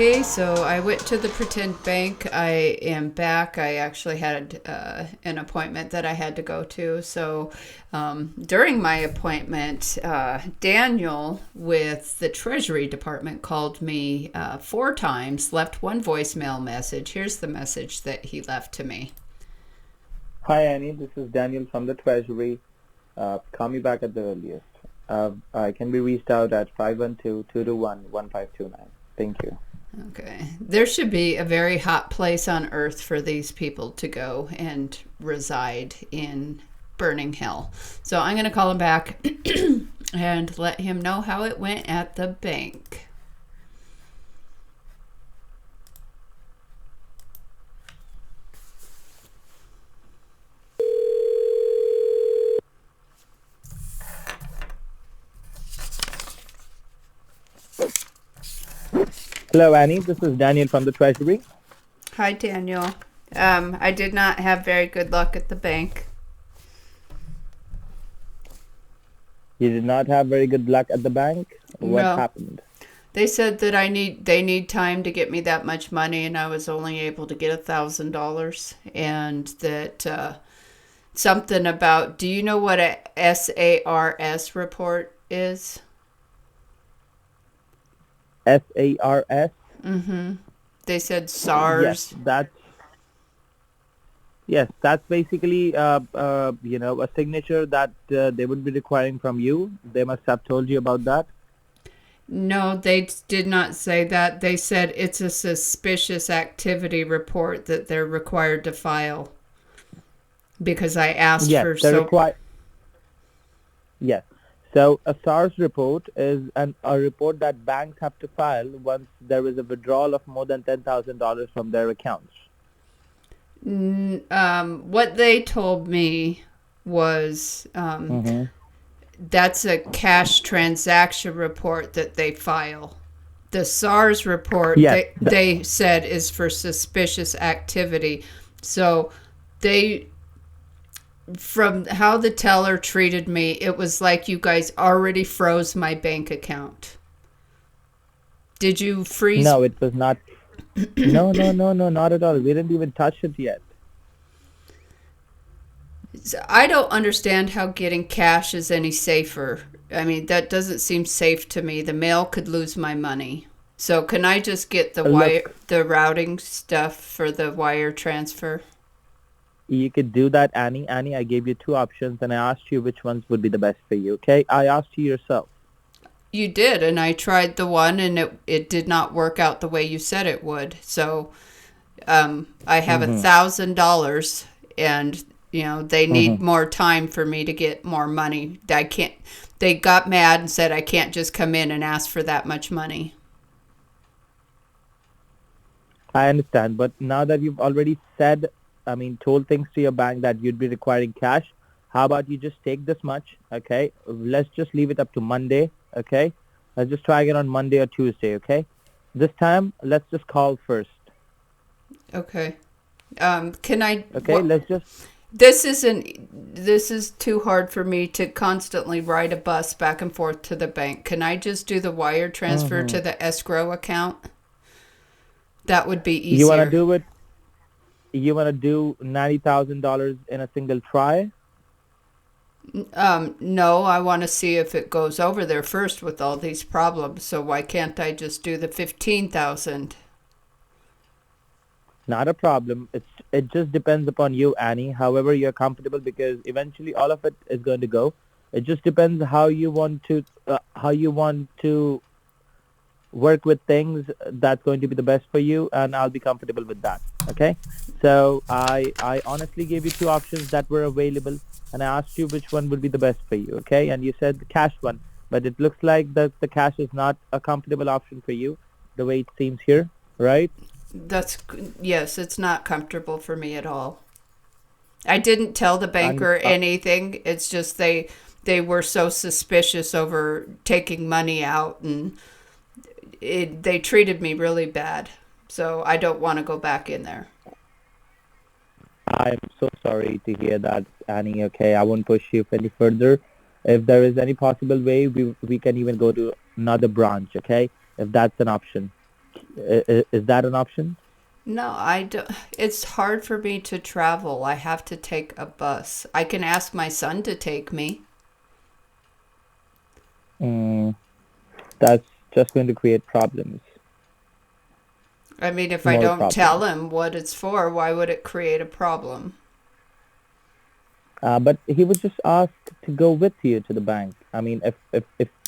Okay, so I went to the pretend bank. I am back. I actually had an appointment that I had to go to. So during my appointment, Daniel with the Treasury Department called me 4 times, left one voicemail message. Here's the message that he left to me. Hi Annie, this is Daniel from the Treasury. Call me back at the earliest. I can be reached out at 512-221-1529. Thank you. Okay. There should be a very hot place on earth for these people to go and reside in burning hell. So I'm going to call him back and let him know how it went at the bank. Hello Annie, this is Daniel from the Treasury. Hi, Daniel. I did not have very good luck at the bank. You did not have very good luck at the bank. What No. happened? They said that they need time to get me that much money, and I was only able to get $1,000, and that something about, do you know what a SARS report is? SARS? They said Yes, SARS. that's basically a signature that they would be requiring from you. They must have told you about that. No, they did not say that. They said it's a suspicious activity report that they're required to file because I asked Yes, for they so. require. Yes. So a SARS report is a report that banks have to file once there is a withdrawal of more than $10,000 from their accounts. What they told me was Mm-hmm. that's a cash transaction report that they file. The SARS report Yes. they said is for suspicious activity. So they, from how the teller treated me, it was like you guys already froze my bank account. Did you freeze? No, it was not. No, no, no, no, not at all. We didn't even touch it yet. I don't understand how getting cash is any safer. I mean, that doesn't seem safe to me. The mail could lose my money. So can I just get Look, the routing stuff for the wire transfer? you could do that, Annie. Annie, I gave you two options and I asked you which ones would be the best for you, okay? I asked you yourself. You did, and I tried the one, and it did not work out the way you said it would. So I have Mm-hmm. $1,000, and they need Mm-hmm. more time for me to get more money. I can't. They got mad and said I can't just come in and ask for that much money. I understand, but now that you've already told things to your bank that you'd be requiring cash, how about you just take this much, okay? Let's just leave it up to Monday, okay? Let's just try again on Monday or Tuesday, okay? This time, let's just call first, Okay. Can I? okay? What? Let's just, This isn't. This is too hard for me to constantly ride a bus back and forth to the bank. Can I just do the wire transfer mm-hmm. to the escrow account? That would be You want to easier. do it, you want to do $90,000 in a single try? No, I want to see if it goes over there first with all these problems. So why can't I just do the 15,000? Not a problem. It just depends upon you, Annie. However you're comfortable, because eventually all of it is going to go. It just depends how you want to work with things. That's going to be the best for you, and I'll be comfortable with that. Okay. So I honestly gave you two options that were available, and I asked you which one would be the best for you. Okay, and you said the cash one, but it looks like the cash is not a comfortable option for you, the way it seems here, right? That's yes, it's not comfortable for me at all. I didn't tell the And banker anything. It's just they were so suspicious over taking money out, and they treated me really bad. So I don't want to go back in there. I'm so sorry to hear that, Annie. Okay, I won't push you any further. If there is any possible way, we can even go to another branch. Okay, if that's an option. Is that an option? No, I don't. It's hard for me to travel. I have to take a bus. I can ask my son to take me. Mm, that's just going to create problems, I mean, if I more don't tell problems. him what it's for, why would it create a problem? But he would just ask to go with you to the bank. I mean, if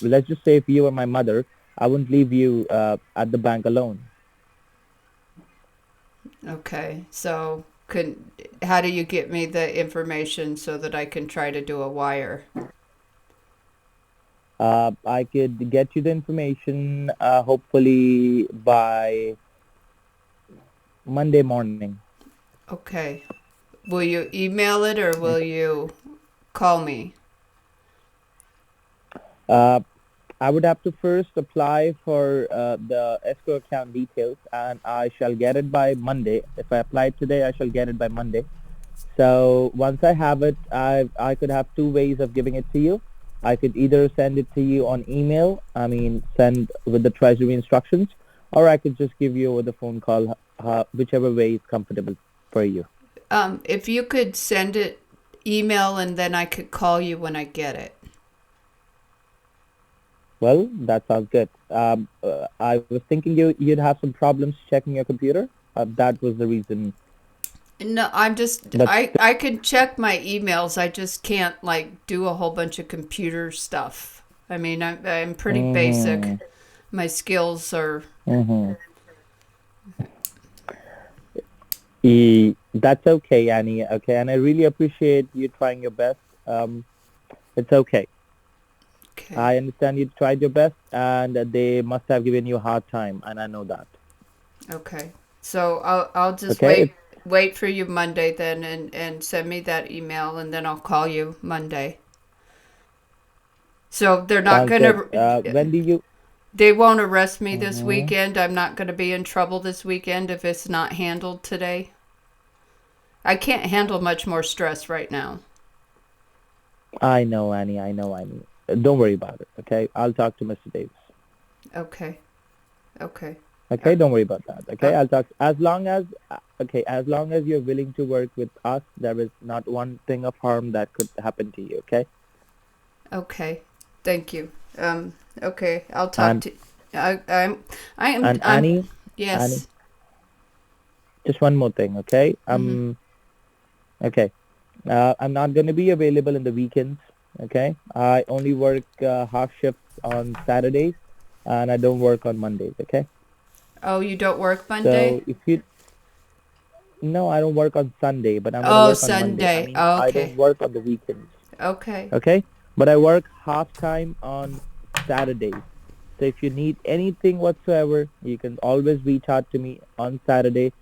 let's just say if you were my mother, I wouldn't leave you at the bank alone. Okay, so how do you get me the information so that I can try to do a wire? I could get you the information hopefully by Monday morning. Okay. Will you email it or will Okay. you call me? Uh, I would have to first apply for the escrow account details, and I shall get it by Monday. If I apply today, I shall get it by Monday. So once I have it, I could have two ways of giving it to you. I could either send it to you on email, I mean send with the Treasury instructions, or I could just give you over the phone call, whichever way is comfortable for you. If you could send it email and then I could call you when I get it. Well, that sounds good. I was thinking you'd have some problems checking your computer. That was the reason. No, I'm just But I can check my emails. I just can't like do a whole bunch of computer stuff. I mean, I'm pretty basic. mm-hmm, My skills are mm-hmm. That's okay, Annie. Okay, and I really appreciate you trying your best. It's okay. okay. I understand you tried your best, and they must have given you a hard time, and I know that. Okay. So I'll just Okay, wait for you Monday then and send me that email and then I'll call you Monday. So they're not sounds good. gonna When do you? they won't arrest me this Mm-hmm. weekend. I'm not gonna be in trouble this weekend if it's not handled today. I can't handle much more stress right now. I know, Annie. I know, Annie. Don't worry about it. Okay, I'll talk to Mr. Davis. Okay. Okay. Uh, Okay, don't worry about that. uh, Okay, I'll talk as long as okay, as long as you're willing to work with us, there is not one thing of harm that could happen to you. Okay, okay. Thank you. Okay. I'll talk and to I am and I'm Annie, yes. just one more thing. Okay, Mhm. okay. I'm not going to be available in the weekends. Okay, I only work half shifts on Saturdays, and I don't work on Mondays. Okay, Oh, you don't work Monday? so if you no, I don't work on Sunday, but I'm going to Oh, work on Monday. I Sunday. mean, Oh, I don't okay. work on the weekends. Okay. Okay, but I work half time on Saturdays. So if you need anything whatsoever, you can always reach out to me on Saturday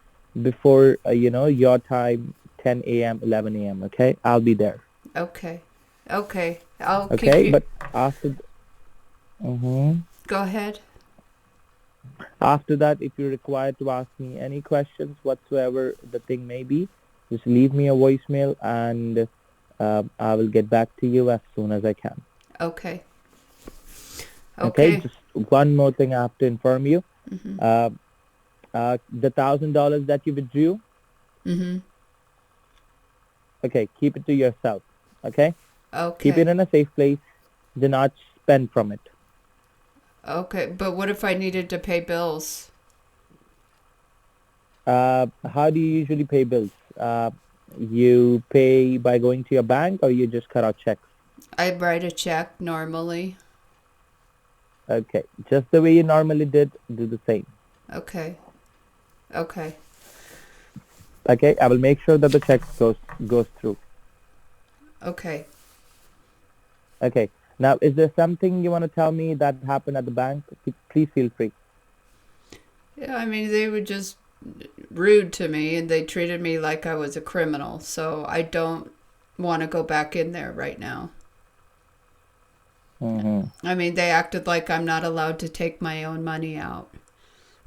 before your time, 10 a.m., 11 a.m. Okay, I'll be there. Okay. Okay. I'll keep Okay, you. but mhm. Go ahead. After that, if you're required to ask me any questions whatsoever the thing may be, just leave me a voicemail and I will get back to you as soon as I can. Okay. Okay, Okay. just one more thing I have to inform you. Mhm. Uh, the $1,000 that you withdrew, Mhm. okay, keep it to yourself. Okay, keep it Okay. in a safe place. Do not spend from it. Okay. But what if I needed to pay bills? How do you usually pay bills? You pay by going to your bank, or you just cut out checks? I write a check normally. Okay, just the way you normally did, do the same. Okay. Okay. Okay, I will make sure that the check goes through. Okay. Okay, now is there something you want to tell me that happened at the bank? Please feel free. Yeah, I mean, they were just rude to me and they treated me like I was a criminal. So I don't want to go back in there right now. Mm-hmm. I mean, they acted like I'm not allowed to take my own money out.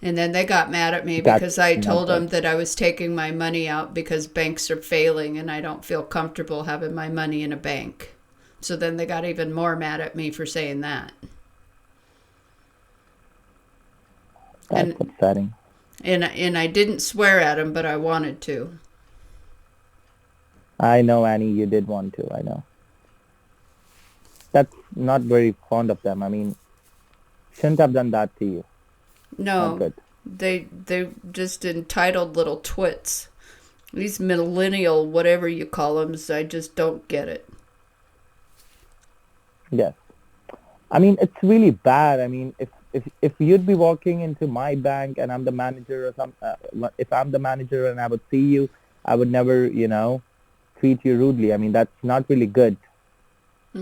And then they got mad at me That's because I not told good. them that I was taking my money out because banks are failing and I don't feel comfortable having my money in a bank. So then they got even more mad at me for saying that. That's And upsetting. And I didn't swear at him, but I wanted to. I know, Annie, you did want to. I know. That's not very fond of them. I mean, shouldn't have done that to you. Not No, good. they just entitled little twits. These millennial whatever you call them, I just don't get it. Yes. I mean, it's really bad. I mean, if you'd be walking into my bank and I'm the manager or if I'm the manager and I would see you, I would never, treat you rudely. I mean, that's not really good.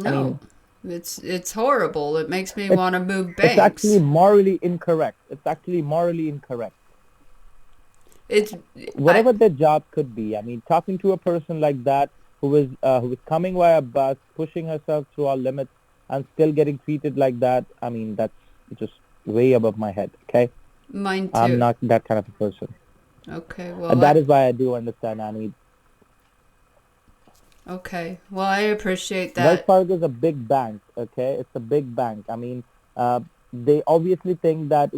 I No, mean, it's horrible. It makes me it's want to move it's actually banks. morally incorrect. It's actually morally incorrect. It's I Whatever their job could be. I mean, talking to a person like that who is coming via bus, pushing herself through our limits, and still getting treated like that. I mean, that's just way above my head. Okay, mine I'm too. not that kind of a person, Okay, and that is why I do understand, Annie. I appreciate Wells that. Fargo is a big bank. Okay, it's a big bank. I mean, they obviously think that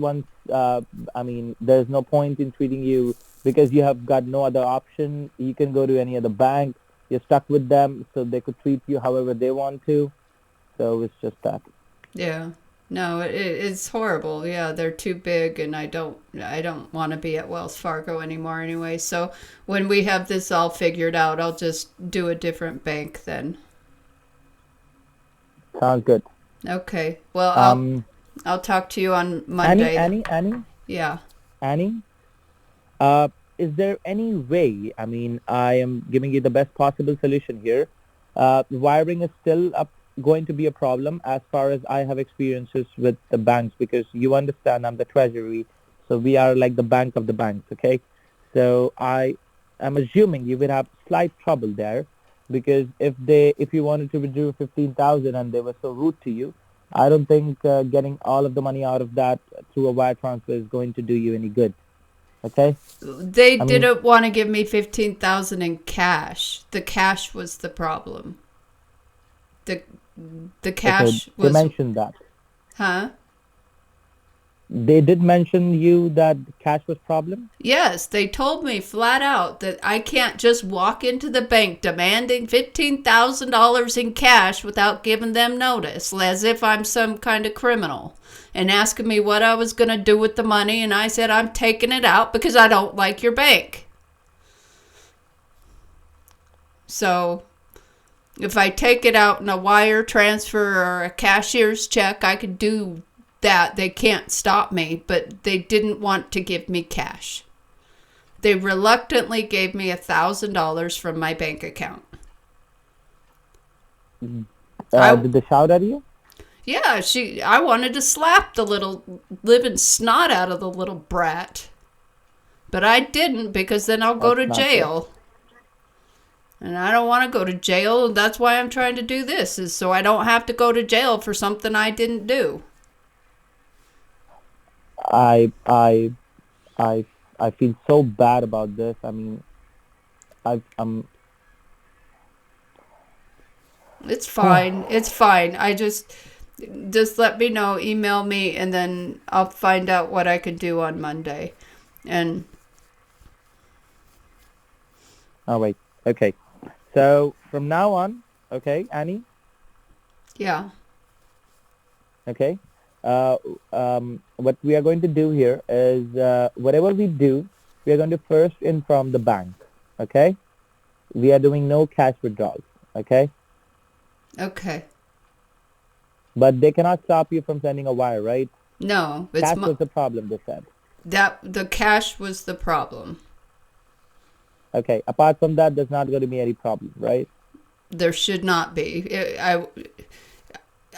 I mean, there's no point in treating you because you have got no other option. You can go to any other bank. You're stuck with them, so they could treat you however they want to. So it's just that. Yeah. No, it's horrible. Yeah, they're too big, and I don't want to be at Wells Fargo anymore anyway. So when we have this all figured out, I'll just do a different bank then. Sounds good. Okay. Well, I'll Um, I'll talk to you on Annie, Monday. Annie, Annie, Yeah. Annie. Uh, is there any way? I mean, I am giving you the best possible solution here. Wiring is still going to be a problem as far as I have experiences with the banks because you understand I'm the Treasury, so we are like the bank of the banks. Okay, so I am assuming you would have slight trouble there because if you wanted to withdraw 15,000 and they were so rude to you, I don't think getting all of the money out of that through a wire transfer is going to do you any good. Okay. They I mean, didn't want to give me 15,000 in cash. The cash was the problem. The the okay, cash they was mentioned that. huh? They did mention you that cash was problem. Yes, they told me flat out that I can't just walk into the bank demanding $15,000 in cash without giving them notice, as if I'm some kind of criminal, and asking me what I was going to do with the money. And I said, I'm taking it out because I don't like your bank. So if I take it out in a wire transfer or a cashier's check, I could do that. They can't stop me, but they didn't want to give me cash. They reluctantly gave me $1,000 from my bank account. I Did they shout at you? Yeah, I wanted to slap the little living snot out of the little brat, but I didn't because then I'll go That's to not good. jail. And I don't want to go to jail, and that's why I'm trying to do this, is so I don't have to go to jail for something I didn't do. I I I I feel so bad about this. I mean, I'm It's fine. It's fine. I just let me know, email me, and then I'll find out what I can do on Monday. And all right. Okay. So from now on, okay, Annie. yeah. Okay. Uh, what we are going to do here is whatever we do, we are going to first inform the bank. Okay. We are doing no cash withdrawals. Okay. Okay. But they cannot stop you from sending a wire, right? No, it's Cash my was the problem, they said. that the cash was the problem. Okay. Apart from that, there's not going to be any problem, right? There should not be.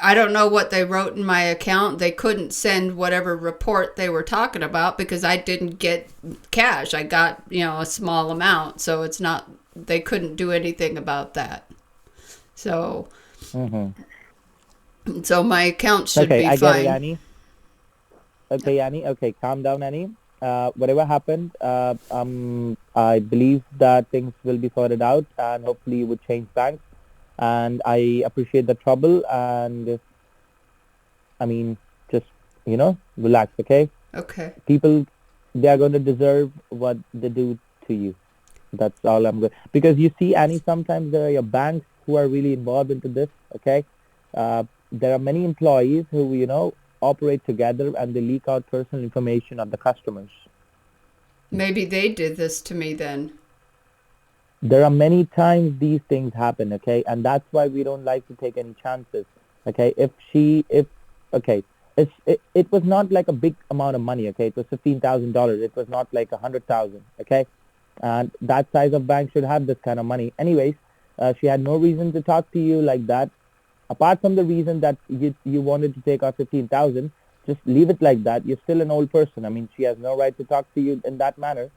I don't know what they wrote in my account. They couldn't send whatever report they were talking about because I didn't get cash. I got, a small amount, so it's not they couldn't do anything about that. So Mm-hmm. so my account should Okay, be I get it, fine. Annie. Okay, Annie. Okay, calm down, Annie. Whatever happened, I believe that things will be sorted out, and hopefully you would change banks. And I appreciate the trouble, and I mean, just relax, okay? Okay. People they are going to deserve what they do to you. That's all I'm going. Because you see, Annie, sometimes there are your banks who are really involved into this. Okay, there are many employees who operate together and they leak out personal information of the customers. Maybe they did this to me then. There are many times these things happen. Okay, and that's why we don't like to take any chances. Okay, if okay, it was not like a big amount of money. Okay, it was $15,000. It was not like 100,000. Okay, and that size of bank should have this kind of money. Anyways, she had no reason to talk to you like that. Apart from the reason that you wanted to take out 15,000, just leave it like that. You're still an old person. I mean, she has no right to talk to you in that manner.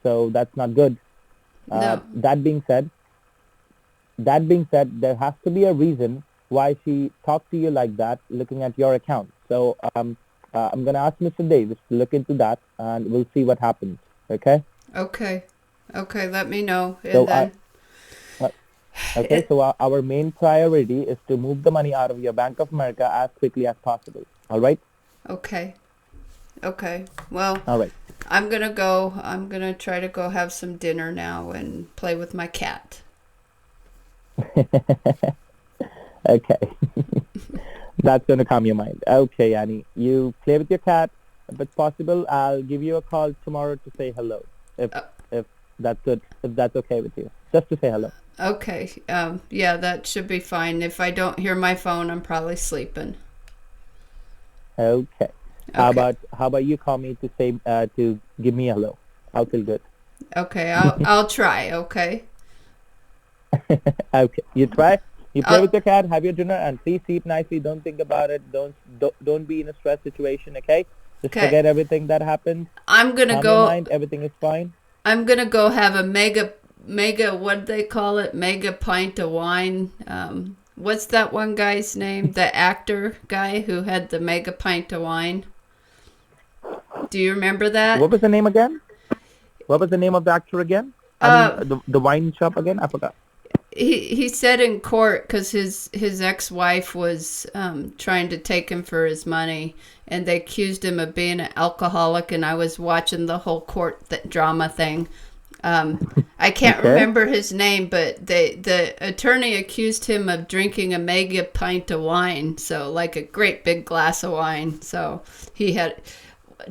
So that's not good. No. That being said, there has to be a reason why she talked to you like that, looking at your account. So I'm gonna ask Mr. Davis to look into that, and we'll see what happens. Okay? Okay. Okay, let me know. So And then uh, okay. So our main priority is to move the money out of your Bank of America as quickly as possible. All right? okay. Okay. Well, All right. I'm going to go. I'm going to try to go have some dinner now and play with my cat. Okay. That's gonna calm your mind. Okay, Annie. You play with your cat. If it's possible, I'll give you a call tomorrow to say hello. If Uh, if that's good, if that's okay with you, just to say hello. Okay. Yeah, that should be fine. If I don't hear my phone, I'm probably sleeping. Okay. How Okay. about you call me to say to give me a hello? I'll feel good. Okay. I'll try. Okay. Okay. You try. You play with I'll, your cat, have your dinner, and please sleep nicely. Don't think about it. Don't be in a stress situation. Okay. Just okay. forget everything that happened. I'm gonna Calm your go. mind. Everything is fine. I'm gonna go have a mega. What do they call it? Mega pint of wine. What's that one guy's name? The actor guy who had the mega pint of wine. Do you remember What that? was the name again? What was the name of the actor again? I mean, Uh, the wine shop again? I forgot. he said in court because his ex-wife was trying to take him for his money, and they accused him of being an alcoholic. And I was watching the whole court drama thing. I can't Okay. remember his name, but the attorney accused him of drinking a mega pint of wine, so like a great big glass of wine. So he had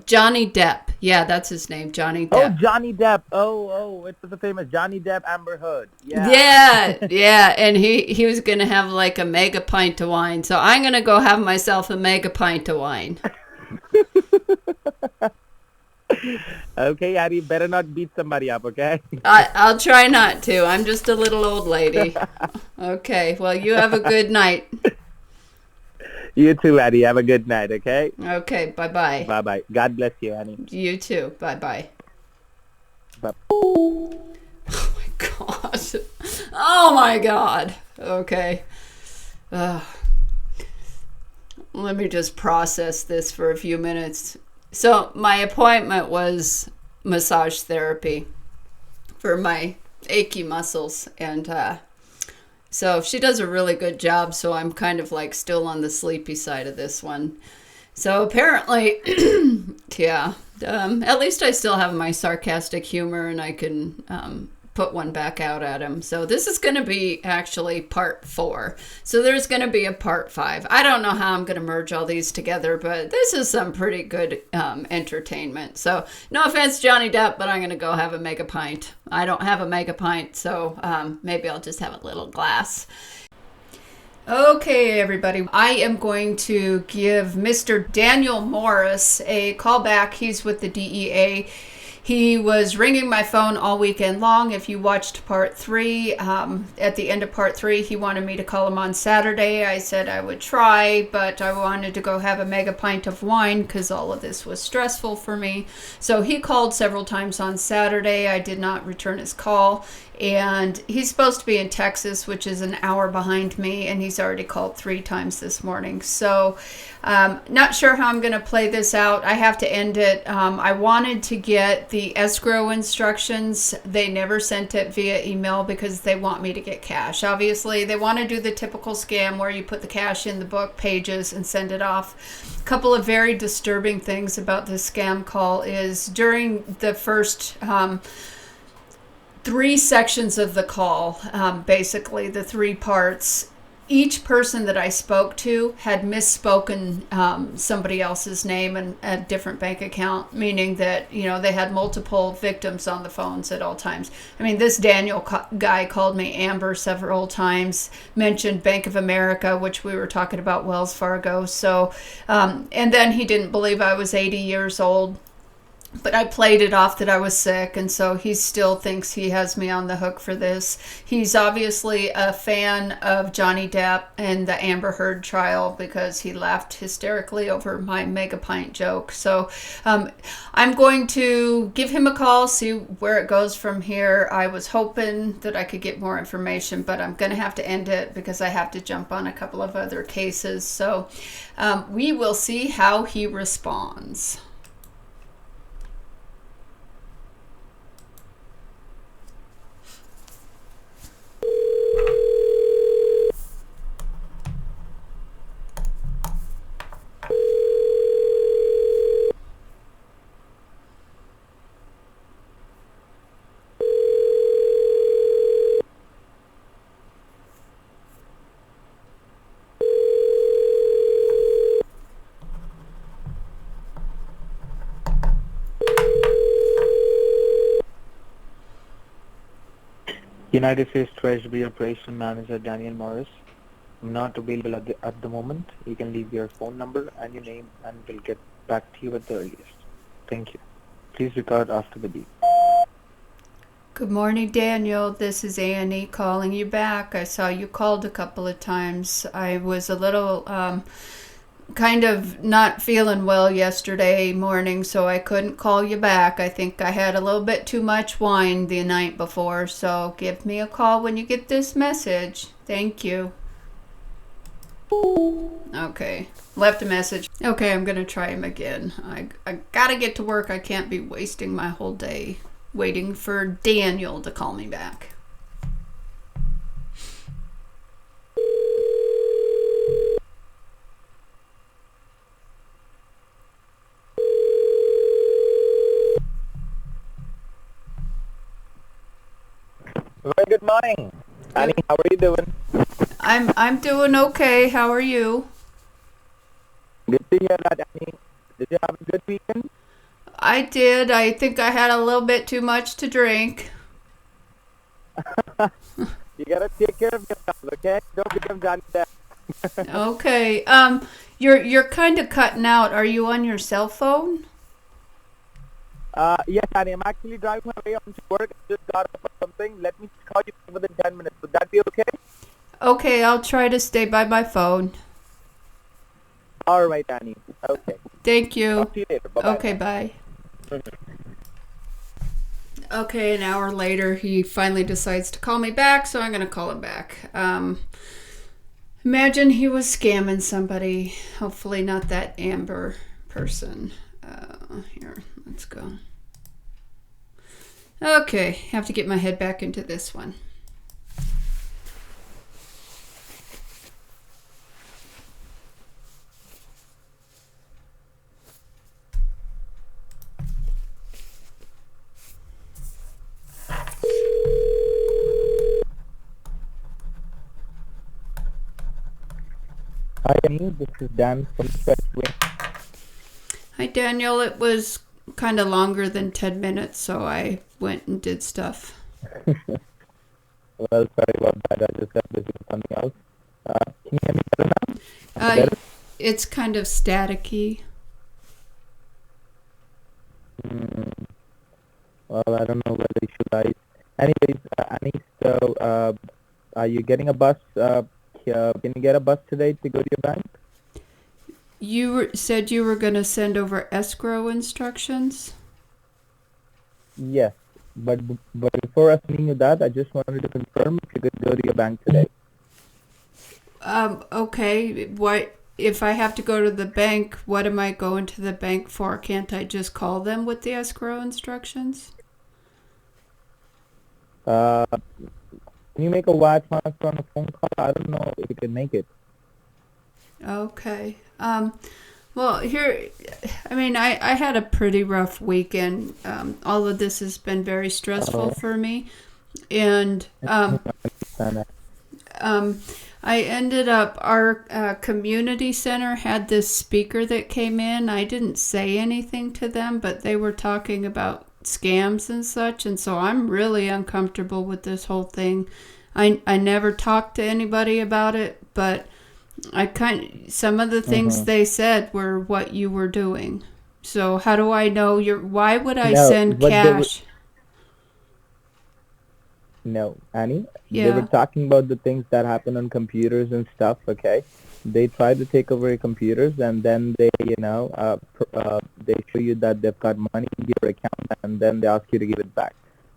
Johnny Depp. Yeah, that's his name, Johnny Oh, Depp. Johnny Depp. Oh, it was the famous Johnny Depp, Amber Heard. Yeah. Yeah, yeah, and he was gonna have like a mega pint of wine. So I'm gonna go have myself a mega pint of wine. Okay, Addy, better not beat somebody up, okay? I'll try not to. I'm just a little old lady. Okay, well, you have a good night. You too, Addy. Have a good night, okay? Okay, bye bye. Bye-bye. God bless you, Annie. You too. Bye bye. Bye. Oh my god. Oh my god. Okay. Ugh. Let me just process this for a few minutes. So, my appointment was massage therapy for my achy muscles. And so, she does a really good job. So, I'm kind of like still on the sleepy side of this one. So, apparently, yeah, at least I still have my sarcastic humor and I can put one back out at him. So this is going to be actually part 4. So there's going to be a part 5. I don't know how I'm going to merge all these together, but this is some pretty good entertainment. So no offense, Johnny Depp, but I'm going to go have a mega pint. I don't have a mega pint, so maybe I'll just have a little glass. Okay, everybody. I am going to give Mr. Daniel Morris a call back. He's with the DEA. He was ringing my phone all weekend long. If you watched part 3, at the end of part 3, he wanted me to call him on Saturday. I said I would try, but I wanted to go have a mega pint of wine because all of this was stressful for me. So he called several times on Saturday. I did not return his call. And he's supposed to be in Texas, which is an hour behind me, and he's already called 3 times this morning. So not sure how I'm going to play this out. I have to end it. I wanted to get the escrow instructions, they never sent it via email because they want me to get cash. Obviously, they want to do the typical scam where you put the cash in the book pages and send it off. A couple of very disturbing things about this scam call is during the first 3 sections of the call, basically the 3 parts, each person that I spoke to had misspoken somebody else's name and a different bank account, meaning that, they had multiple victims on the phones at all times. I mean, this Daniel guy called me Amber several times, mentioned Bank of America, which we were talking about Wells Fargo. So, and then he didn't believe I was 80 years old. But I played it off that I was sick, and so he still thinks he has me on the hook for this. He's obviously a fan of Johnny Depp and the Amber Heard trial because he laughed hysterically over my mega pint joke. So I'm going to give him a call, see where it goes from here. I was hoping that I could get more information, but I'm going to have to end it because I have to jump on a couple of other cases. So we will see how he responds. United States Treasury Operation Manager Daniel Morris. I'm not available at the moment. You can leave your phone number and your name and we'll get back to you at the earliest. Thank you. Please record after the beep. Good morning, Daniel. This is Annie calling you back. I saw you called a couple of times. I was a little kind of not feeling well yesterday morning, so I couldn't call you back. I think I had a little bit too much wine the night before, so give me a call when you get this message. Thank you. Okay, left a message. Okay, I'm gonna try him again. I gotta get to work. I can't be wasting my whole day waiting for Daniel to call me back. Very good morning. Annie, how are you doing? I'm doing okay. How are you? Good to hear that, Annie. Did you have a good weekend? I did. I think I had a little bit too much to drink. You gotta take care of yourself, okay? Don't become Johnny Depp. Okay. You're kind of cutting out. Are you on your cell phone? Yes, Annie, I'm actually driving my way on to work. I just got up or something. Let me call you within 10 minutes. Would that be okay? Okay, I'll try to stay by my phone. All right, Annie. Okay. Thank you. Talk to you later. Bye-bye. Okay, bye. Okay, an hour later, he finally decides to call me back, so I'm going to call him back. Imagine he was scamming somebody. Hopefully not that Amber person. Here, let's go. Okay, have to get my head back into this one. Hi, Annie. This is Dan from Treasury. Hi, Daniel. It was kind of longer than 10 minutes, so I went and did stuff. Well, sorry about that. I just got busy with something else. Can you hear me better now? Better? It's kind of staticky. Well, I don't know whether should I. Anyways, Annie, so are you getting a bus? Can you get a bus today to go to your bank? You said you were going to send over escrow instructions? Yes, but before I sending you that, I just wanted to confirm if you could go to your bank today. Okay. What? if I have to go to the bank, what am I going to the bank for? Can't I just call them with the escrow instructions? Uh, can you make a wire transfer on a phone call? I don't know if you can make it. Okay. Well, here, I mean, I had a pretty rough weekend. All of this has been very stressful Oh, for me. And understand that. um, I ended up, our community center had this speaker that came in. I didn't say anything to them, but they were talking about scams and such. And so I'm really uncomfortable with this whole thing. I never talked to anybody about it, but some of the things Mm-hmm. they said were what you were doing. So how do I know why would I No, send what they were cash? No, Annie, they were Yeah. talking about the things that happen on computers and stuff, okay? They try to take over your computers and then they show you that they've got money in your account and then they ask you to give it back.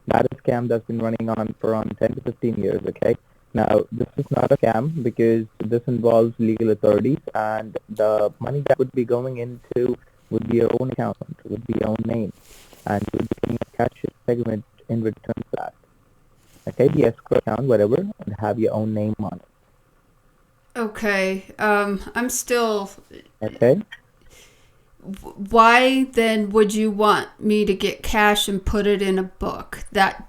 That is a scam that's been running on for around 10 to 15 years, okay? Now, this is not a scam because this involves legal authorities and the money that would be going into would be your own account, would be your own name, and you would be getting a cash segment in return for that. Okay, the escrow account, whatever, and have your own name on it. Okay. I'm still. Okay? Why then would you want me to get cash and put it in a book? That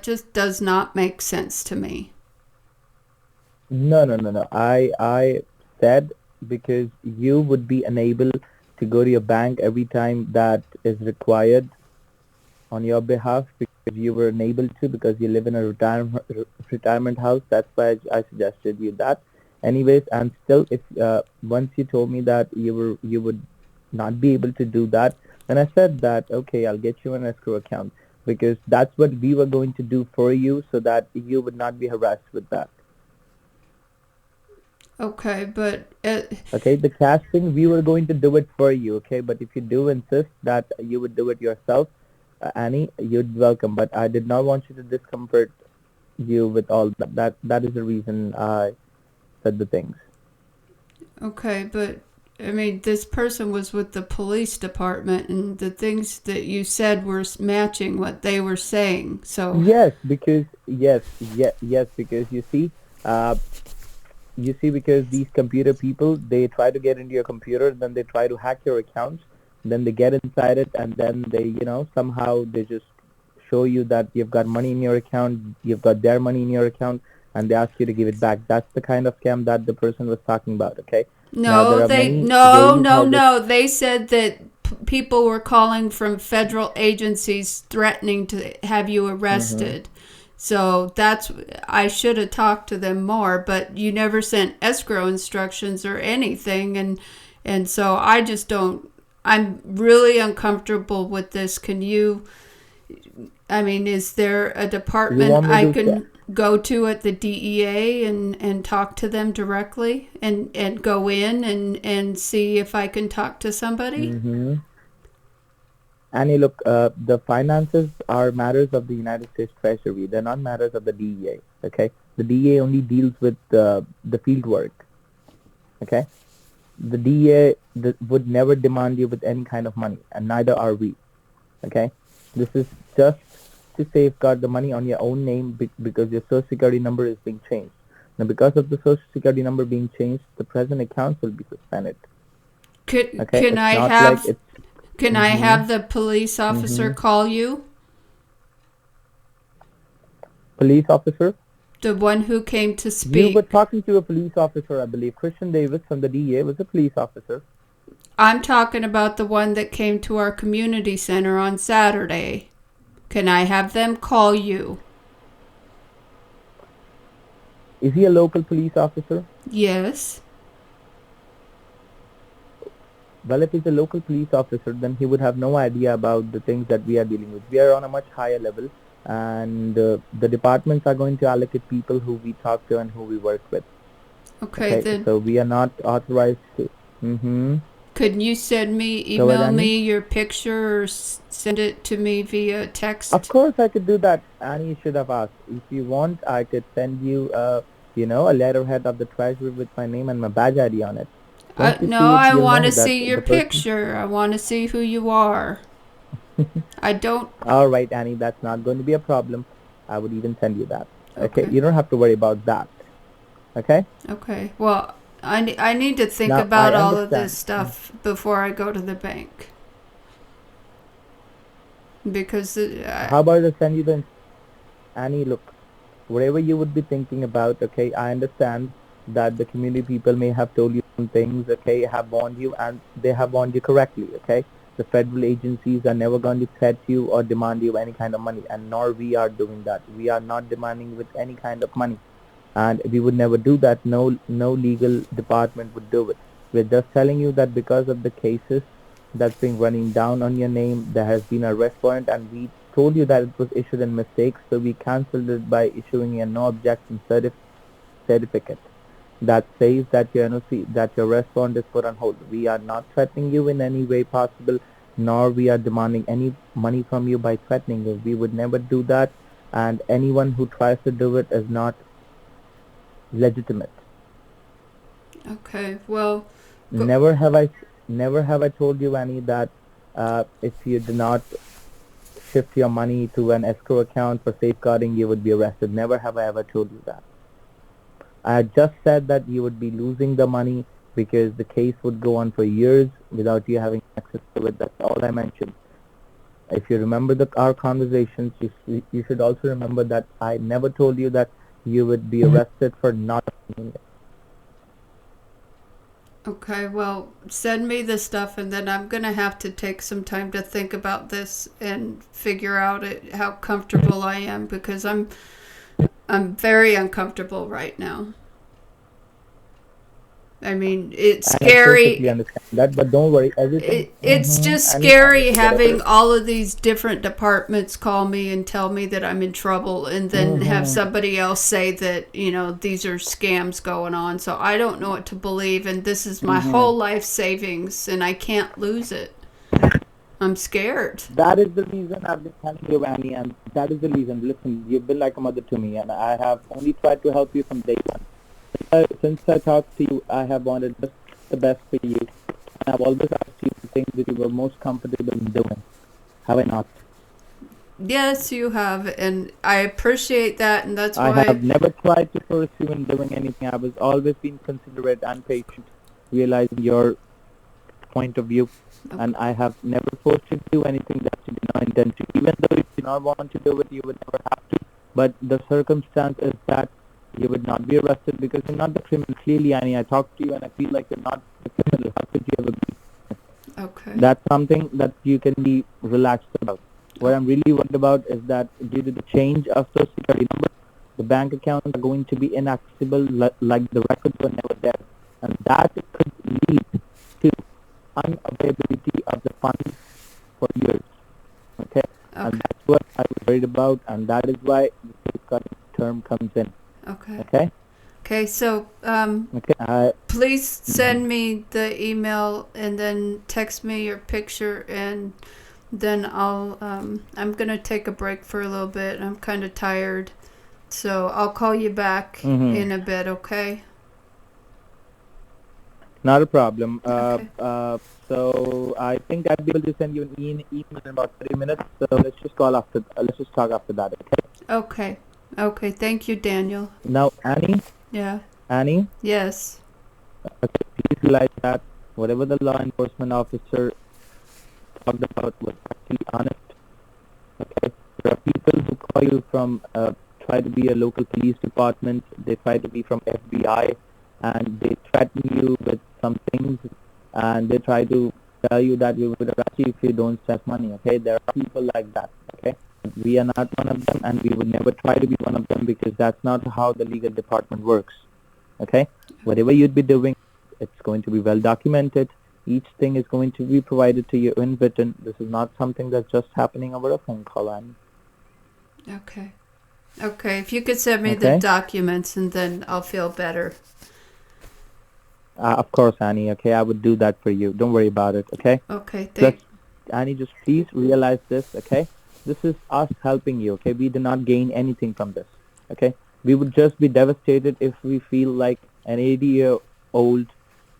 just does not make sense to me. No, no, no, no. I said because you would be unable to go to your bank every time that is required on your behalf because you were unable to because you live in a retirement house. That's why I suggested you that. Anyways, and still, if once you told me that you would not be able to do that, then I said that okay, I'll get you an escrow account because that's what we were going to do for you, so that you would not be harassed with that. Okay, but Okay, the cash thing, we were going to do it for you, okay? But if you do insist that you would do it yourself, Annie, you'd welcome. But I did not want you to discomfort you with all that. That is the reason I said the things. okay, but I mean, this person was with the police department, and the things that you said were matching what they were saying. So, Yes, because uh, you see, because these computer people, they try to get into your computer, then they try to hack your accounts, then they get inside it, and then they, somehow they just show you that you've got money in your account, you've got their money in your account, and they ask you to give it back. That's the kind of scam that the person was talking about. Okay. Now no, there are they many no, ways no, how this. no. They said that people were calling from federal agencies threatening to have you Mhm. arrested. So that's I should have talked to them more, but you never sent escrow instructions or anything, and so I just don't. I'm really uncomfortable with this. Can you? I mean, is there a You department want me I to? can go to at the DEA and talk to them directly and go in and see if I can talk to somebody? Mm-hmm. Annie, look, the finances are matters of the United States Treasury. They're not matters of the DEA. Okay, the DEA only deals with the field work. Okay, the DEA would never demand you with any kind of money, and neither are we. Okay, this is just to safeguard the money on your own name because your social security number is being changed. Now, because of the social security number being changed, the present accounts will be suspended. Could Okay, can it's I not like have it's. can I Mm-hmm. have the police officer Mm-hmm. call you? Police officer. The one who came to You were speak. talking to a police officer, I believe. Christian Davis from the DEA was a police officer. I'm talking about the one that came to our community center on Saturday. Can I have them call you? Is he a local police officer? Yes. Well, if he's a local police officer, then he would have no idea about the things that we are dealing with. We are on a much higher level, and the departments are going to allocate people who we talk to and who we work with. Okay, Okay, then so we are not authorized to. Mm-hmm. could you send me, Go ahead, email Annie. me your picture or send it to me via Of text? course, I could do that. Annie should have asked. If you want, I could send you, a letterhead of the treasury with my name and my badge ID on it. Once you No, see it, I you'll want know to that see your the person. picture. I want to see who you are. I don't. All right, Annie, that's not going to be a problem. I would even send you that. Okay, Okay. you don't have to worry about that. Okay. Okay. Well, I need to think Now I about all of this understand. stuff before I go to the bank because How about I send you the Annie? Look, whatever you would be thinking about. Okay, I understand that the community people may have told you some things. Okay, have warned you, and they have warned you correctly. Okay, the federal agencies are never going to threat you or demand you any kind of money, and nor we are doing that. We are not demanding with any kind of money, and we would never do that. No legal department would do it. We're just telling you that because of the cases that's been running down on your name, there has been a arrest warrant, and we told you that it was issued in mistake, so we cancelled it by issuing a no objection certificate that says that your NOC, that your arrest warrant is put on hold. We are not threatening you in any way possible, nor we are demanding any money from you by threatening you. We would never do that, and anyone who tries to do it is not legitimate. okay. Well, go, Never have I, never have I told you, Annie, that if you do not shift your money to an escrow account for safeguarding, you would be arrested. Never have I ever told you that. I just said that you would be losing the money because the case would go on for years without you having access to it. That's all I mentioned. If you remember our conversations, you should also remember that I never told you that you would be arrested for not paying it. okay. Well, send me the stuff, and then I'm gonna have to take some time to think about this and figure out how comfortable I am because I'm very uncomfortable right now. I mean, it's And I perfectly scary. understand that, but don't worry, everything. It's just Any, scary whatever. having all of these different departments call me and tell me that I'm in trouble and then have Mm-hmm. somebody else say that, these are scams going on. So I don't know what to believe. And this is my Mm-hmm. whole life savings and I can't lose it. I'm scared. That is the reason I've been telling you, Annie, and that is the reason. Listen, you've been like a mother to me, and I have only tried to help you from day one. Since I talked to you, I have wanted just the best for you, and I've always asked you the things that you were most comfortable in doing. Have I not? Yes, you have. And I appreciate that. And that's I why, have never tried to force you in doing anything. I was always being considerate and patient, realizing your point of view, and I have never forced you to do anything that you did not intend to. Even though you did not want to do it, you would never have to. But the circumstance is that you would not be arrested because you're not the criminal. Clearly, Annie, I talked to you and I feel like you're not the criminal. How could you ever be? okay. That's something that you can be relaxed about. What Oh, I'm really worried about is that due to the change of Social Security number, the bank accounts are going to be inaccessible like the records were never there. And that could lead to unavailability of the funds for years. Okay? And okay. that's what I was worried about, and that is why the safeguarding term comes in. Okay. Okay? Okay. So, Okay? please Mhm. send me the email and then text me your picture and then I'm gonna take a break for a little bit. I'm kind of tired, so I'll call you back Mhm. in a bit. Okay. Not a problem. Okay. So I think I'd be able to send you an email in about 30 minutes. So let's just call after. Let's just talk after that. Okay? Okay. Okay. Thank you, Daniel. Now, Yeah. Annie, Yes. okay, please realize that whatever the law enforcement officer talked about was actually honest. Okay, there are people who call you from try to be a local police department. They try to be from FBI, and they threaten you with some things, and they try to tell you that we would arrest you if you don't send money. Okay, there are people like that. Okay, we are not one of them, and we would never try to be one of them because that's not how the legal department works. Okay, whatever you'd be doing, it's going to be well documented. Each thing is going to be provided to you in written. This is not something that's just happening over a phone call, and Okay. Okay. If you could send me the okay. documents and then I'll feel better. Of course, Annie. Okay, I would do that for you. Don't worry about it. Okay, Okay. just Annie, just please realize this. Okay, this is us helping you. Okay, we do not gain anything from this. Okay, we would just be devastated if we feel like an 80-year-old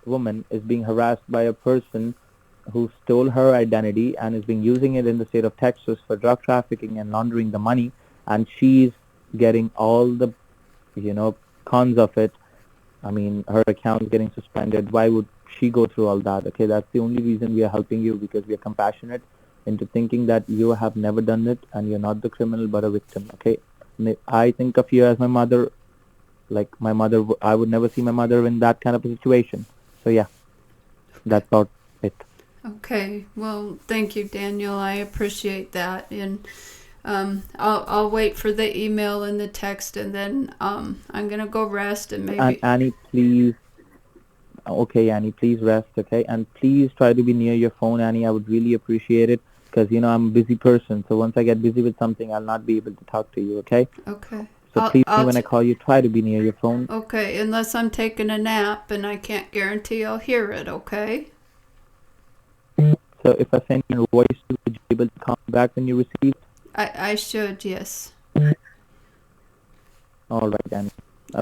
woman is being harassed by a person who stole her identity and is being using it in the state of Texas for drug trafficking and laundering the money, and she's getting all the cons of it. I mean, her account getting suspended. Why would she go through all that? Okay, that's the only reason we are helping you, because we are compassionate into thinking that you have never done it and you're not the criminal but a victim. Okay, I think of you as my mother. Like my mother, I would never see my mother in that kind of a situation. So yeah, that's about it. Okay. Well, thank you, Daniel. I appreciate that, and I'll wait for the email and the text, and then I'm gonna go rest and And maybe. Annie, please, okay, Annie, please rest, okay? And please try to be near your phone, Annie. I would really appreciate it because, I'm a busy person. So once I get busy with something, I'll not be able to talk to you, okay? Okay. So please, when I call you, try to be near your phone. Okay, unless I'm taking a nap, and I can't guarantee I'll hear it. Okay. So if I send you a voice, would you be able to call me back when you receive? I should, yes. All right, Annie.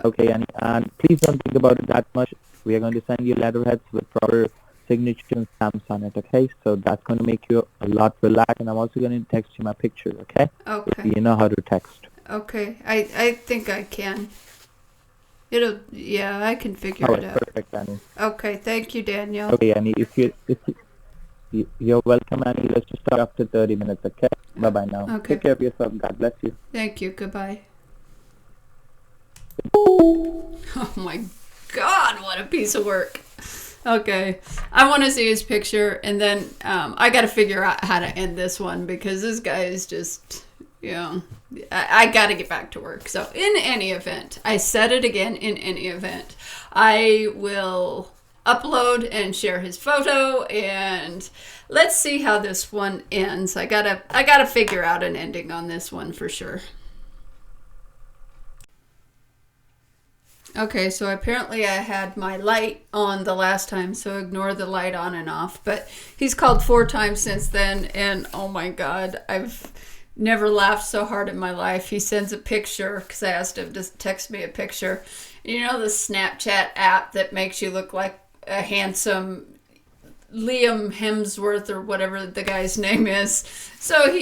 Okay, Annie. And please don't think about it that much. We are going to send you letterheads with proper signature and stamps on it, okay? So that's going to make you a lot relaxed. And I'm also going to text you my picture, okay? Okay. If you know how to text. Okay. I think I can. Yeah, I can figure All it right, out. perfect, Annie. Okay, thank you, Daniel. Okay, Annie. You're welcome, Annie. Let's just talk after 30 minutes, okay? Bye-bye now. Okay. Take care of yourself. God bless you. Thank you. Goodbye. Oh my God, what a piece of work. Okay, I want to see his picture, and then I got to figure out how to end this one because this guy is just, I got to get back to work. So, in any event, I said it again, in any event, I will upload and share his photo, and let's see how this one ends. I gotta figure out an ending on this one for sure. Okay, so apparently I had my light on the last time, so ignore the light on and off. But he's called 4 times since then, and oh my God, I've never laughed so hard in my life. He sends a picture, because I asked him to text me a picture. You know the Snapchat app that makes you look like a handsome Liam Hemsworth or whatever the guy's name is. So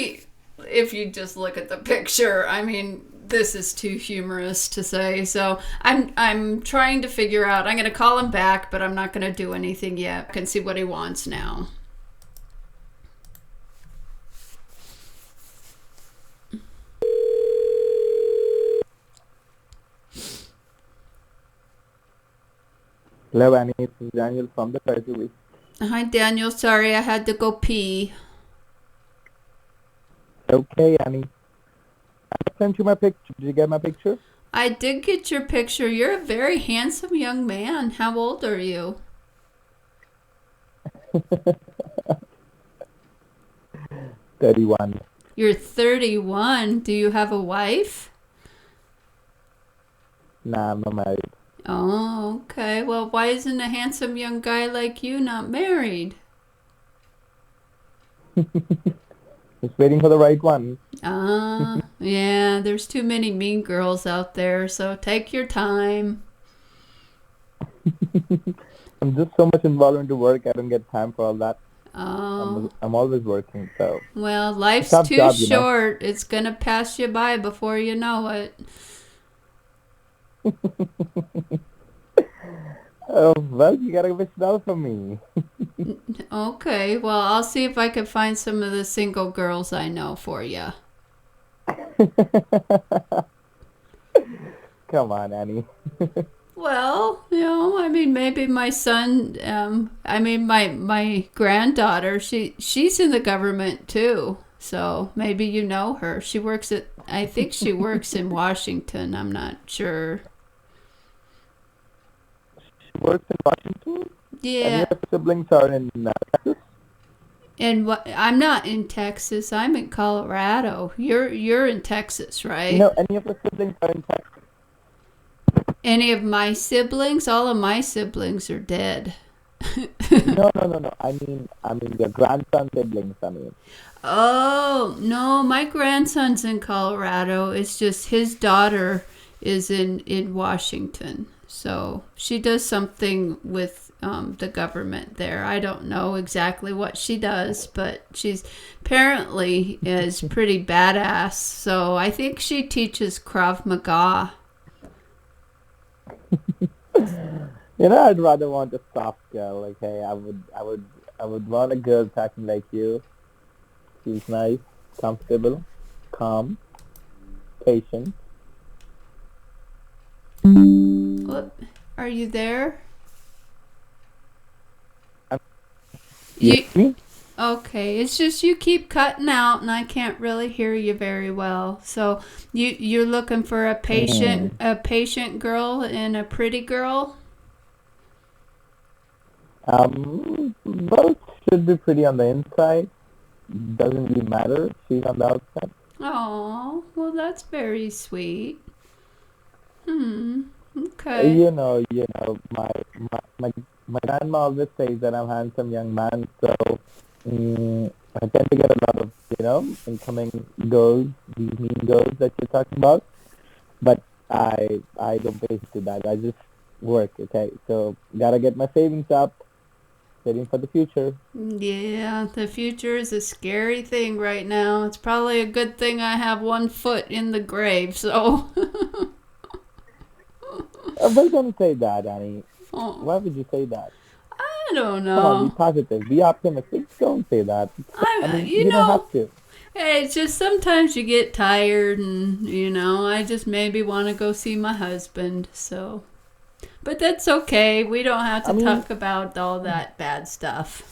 if you just look at the picture, I mean, this is too humorous to say. So I'm trying to figure out. I'm going to call him back, but I'm not going to do anything yet. I can see what he wants now. Hello, Annie. This is Daniel from the Treasury. Hi, Daniel. Sorry, I had to go pee. Okay, Annie. I sent you my picture. Did you get my picture? I did get your picture. You're a very handsome young man. How old are you? 31. You're 31. Do you have a wife? Nah, I'm not married. Oh, okay. Well, why isn't a handsome young guy like you not married? Just waiting for the right one. Yeah, there's too many mean girls out there, so take your time. I'm just so much involved into work, I don't get time for all that. Oh, I'm always working, so well, it's a life's tough too job. short. It's gonna pass you by before you know it. Oh, well, you gotta wish it out for me. Okay, well, I'll see if I can find some of the single girls I know for you. Come on, Annie. Well, I mean, maybe my son, my granddaughter, she's in the government too. So maybe you know her. I think she works in Washington. I'm not sure. She works in Washington, and Yeah, your siblings are in Texas? and I'm not in Texas. I'm in Colorado. You're in Texas, right? No, any of your siblings are in Texas? Any of my siblings? All of my siblings are dead. No. I mean your grandson siblings, I mean. Oh, no, my grandson's in Colorado. It's just his daughter is in Washington. So she does something with the government there. I don't know exactly what she does, but she's apparently is pretty badass. So I think she teaches Krav Maga. I'd rather want a soft girl. Like, hey, I would want a girl talking like you. She's nice, comfortable, calm, patient. What? Are you there? You You hear me? okay? It's just you keep cutting out, and I can't really hear you very well. So you're looking for Mm. a patient girl and a pretty girl. Both should be pretty on the inside. Doesn't really matter. She's on the outside. Oh, well, that's very sweet. Hmm. Okay. My grandma always says that I'm a handsome young man, so I tend to get a lot of, incoming girls, these mean girls that you're talking about. But I don't pay to that. I just work, okay? So gotta get my savings up, saving for the future. Yeah, the future is a scary thing right now. It's probably a good thing I have one foot in the grave. So, Why don't say that, Annie? oh, Why would you say that? I don't Come on, be know. positive, be optimistic. Don't say that. I I, mean, you you don't know, have to. hey, it's just sometimes you get tired, and I just maybe want to go see my husband. So, but that's okay. We don't have I to mean, talk about all that bad stuff.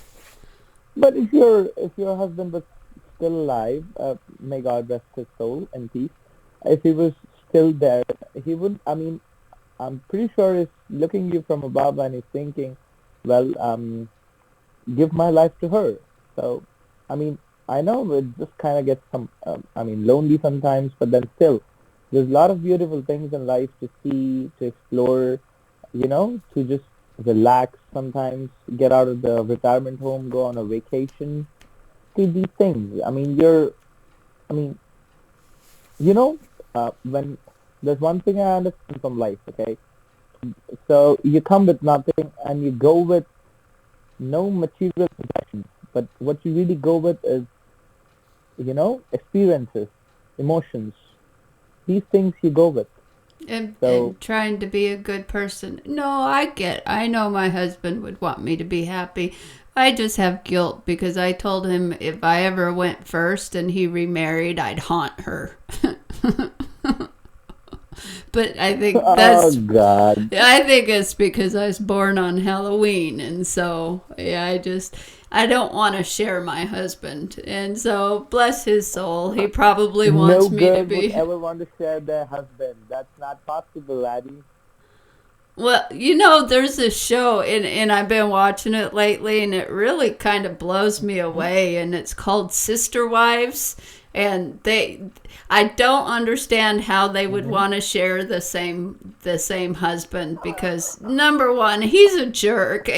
but if your husband was still alive, may God rest his soul in peace. If he was still there, he would. I mean, I'm pretty sure he's looking you from above and he's thinking, well, give my life to her. So, I mean, I know it just kind of gets lonely sometimes, but then still, there's a lot of beautiful things in life to see, to explore, to just relax sometimes, get out of the retirement home, go on a vacation, see these things. I mean, you know, when there's one thing I understand from life, okay? So you come with nothing and you go with no material possessions, but what you really go with is, experiences, emotions. These things you go with. So, And trying to be a good person. No, I know my husband would want me to be happy. I just have guilt because I told him if I ever went first and he remarried, I'd haunt her. But oh God, I think it's because I was born on Halloween, and so yeah, I don't want to share my husband, and so bless his soul, he probably no wants me to girl would be. ever want to share their husband. That's not possible, laddie. Well, there's this show, and I've been watching it lately, and it really kind of blows me away. And it's called Sister Wives, and I don't understand how they would Mm-hmm. want to share the same husband because number one, he's a jerk.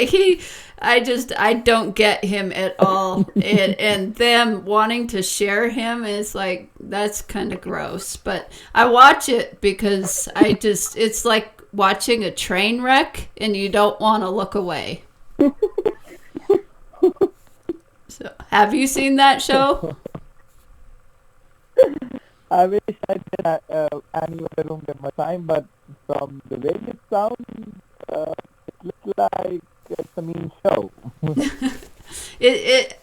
I don't get him at all, and them wanting to share him is like that's kind of gross. But I watch it because it's like watching a train wreck and you don't want to look away. So, have you seen that show? I wish I did Annie, but I don't get my time. But from the way it sounds, it looks like it's a mean show.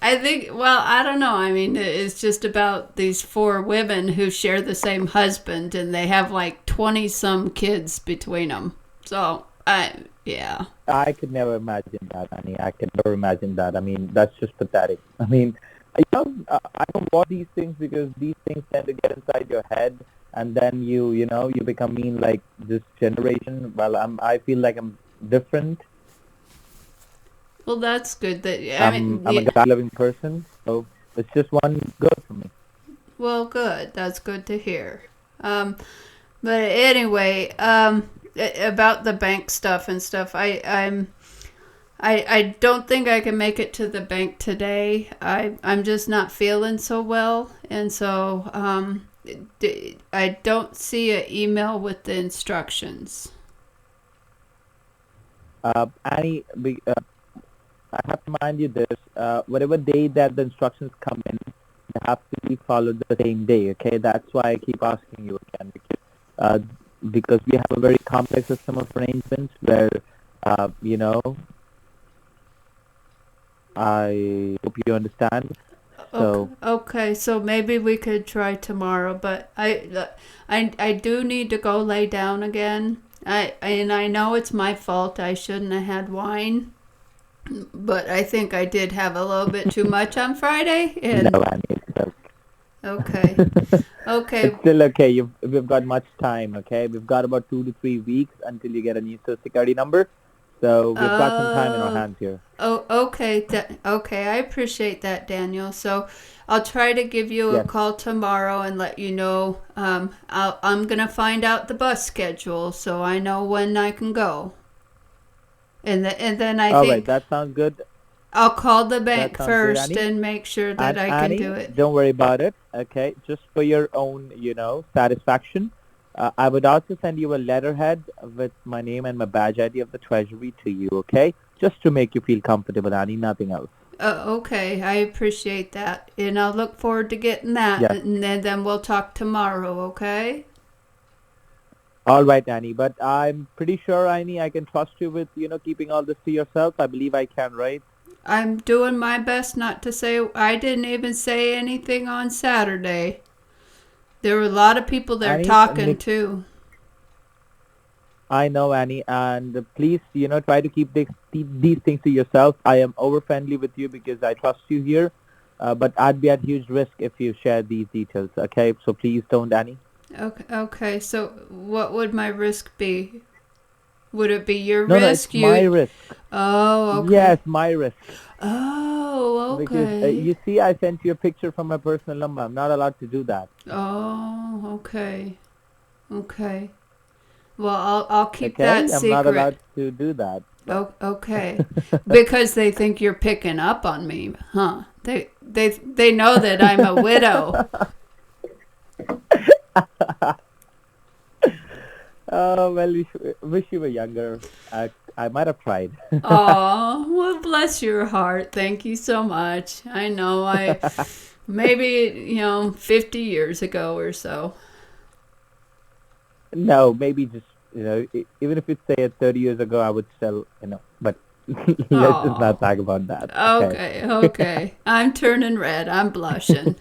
I think, well, I don't know. I mean, it's just about these four women who share the same husband and they have like 20 some kids between them. So, yeah. I could never imagine that, Annie. I could never imagine that. I mean, that's just pathetic. I mean, I don't watch these things because these things tend to get inside your head, and then you become mean like this generation. Well, I feel like I'm different. Well, that's good that, I mean, I'm a yeah, God-loving person, so it's just one good for me. well, good. That's good to hear. Um, but anyway, about the bank stuff and stuff, I don't think I can make it to the bank today. I'm just not feeling so well, and so I don't see an email with the instructions. Annie, I have to remind you this. Whatever day that the instructions come in, they have to be followed the same day. Okay, that's why I keep asking you again uh, because we have a very complex system of arrangements where, you know, I hope you understand. Okay, So, okay, so maybe we could try tomorrow, but I do need to go lay down again. I know it's my fault. I shouldn't have had wine, but I think I did have a little bit too much on Friday. no, And Annie, okay, it's okay, still okay. We've got much time. Okay, we've got about 2 to 3 weeks until you get a new social security number. So we've got some time in our uh, hands here. oh, okay, okay. I appreciate that, Daniel. So I'll try to give you a Yes. call tomorrow and let you know. I'm gonna find out the bus schedule so I know when I can go. And then I All right. think That sounds good. I'll call the That bank sounds good, first Annie. and make sure that And I can do Annie, it. don't worry about it. Okay, just for your own, satisfaction. I would also send you a letterhead with my name and my badge ID of the Treasury to you. Okay, just to make you feel comfortable, Annie. Nothing else. Okay, I appreciate that, and I'll look forward to getting that, Yes. and then we'll talk tomorrow. Okay? All right, Annie. But I'm pretty sure, Annie, I can trust you with keeping all this to yourself. I believe I can, right? I'm doing my best not to say. I didn't even say anything on Saturday. There were a lot of people there Annie, talking too. I know, Annie, and please, try to keep these things to yourself. I am over friendly with you because I trust you here, but I'd be at huge risk if you share these details. Okay, so please don't, Annie. Okay, okay. So what would my risk be? Would it be your No, no, it's risk? my You? risk. Oh, Yes, okay. my risk. Oh, Because okay. you see, I sent you a picture from my personal number. I'm not allowed to do that. Oh, okay. Okay. Well, I'll keep that Okay, I'm not secret. allowed to do that. But Oh, okay. Because they think you're picking up on me, huh? They know that I'm a widow. oh well, wish you were younger. I might have tried. Oh, well, bless your heart. Thank you so much. I know I maybe, 50 years ago or so. No, maybe just even if it's say 30 years ago, I would still But let's just not Oh, talk about that. Okay. okay, okay. I'm turning red. I'm blushing.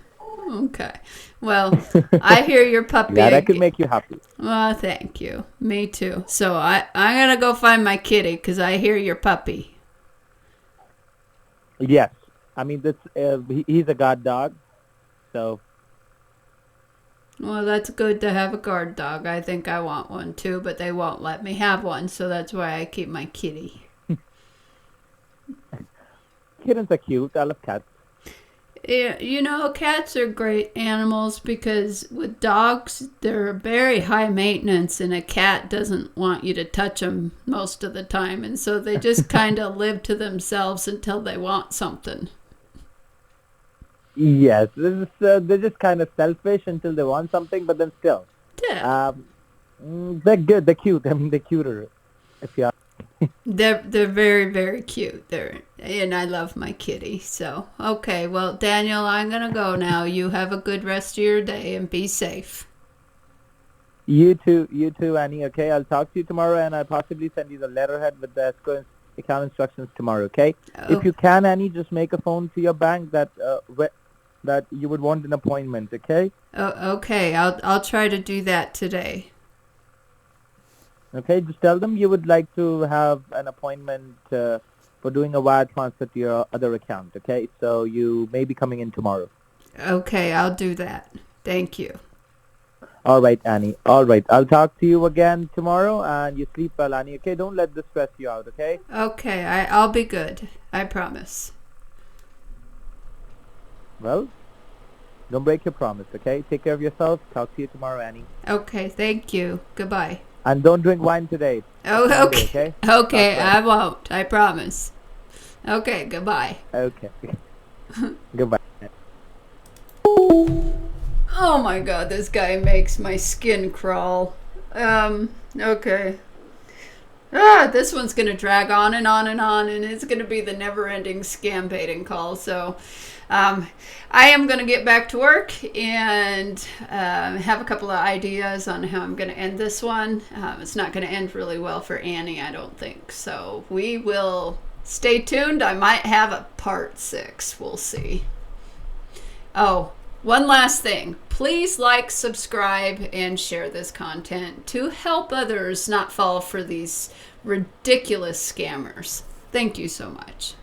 Okay. Well, I hear your puppy Glad I could again. make you happy. Well, thank you. Me too. So I'm gonna go find my kitty because I hear your puppy. Yes, I mean he's a guard dog, so Well, that's good to have a guard dog. I think I want one too, but they won't let me have one, so that's why I keep my kitty. kittens are cute. I love cats. Yeah, cats are great animals because with dogs, they're very high maintenance, and a cat doesn't want you to touch them most of the time, and so they just kind of live to themselves until they want something. Yes, they're just kind of selfish until they want something, but then still, Yeah, um, they're good. They're cute. I mean, they're cuter. If you they're very very cute. And I love my kitty. So okay, well Daniel, I'm gonna go now. You have a good rest of your day and be safe. you too, Annie. Okay, I'll talk to you tomorrow, and I'll possibly send you the letterhead with the escrow account instructions tomorrow. Okay, if Oh, you can, Annie, just make a phone to your bank that you would want an appointment. Okay. okay. I'll try to do that today. Okay, just tell them you would like to have an appointment for doing a wire transfer to your other account. Okay, so you may be coming in tomorrow. Okay, I'll do that. Thank you. All right, Annie. All right, I'll talk to you again tomorrow, and you sleep well, Annie. Okay, don't let this stress you out. Okay. Okay, I'll be good. I promise. Well, don't break your promise. Okay, take care of yourself. Talk to you tomorrow, Annie. Okay, thank you. Goodbye. And don't drink wine today. It's Oh, Monday. okay. Okay. Start Okay, fresh. I won't. I promise. Okay, goodbye. Okay. Goodbye. Oh my god, this guy makes my skin crawl. Okay. This one's going to drag on and on and on, and it's going to be the never-ending scam baiting call. So I am going to get back to work and have a couple of ideas on how I'm going to end this one. It's not going to end really well for Annie, I don't think. So we will stay tuned. I might have a part 6. We'll see. Oh, one last thing. Please like, subscribe, and share this content to help others not fall for these ridiculous scammers. Thank you so much.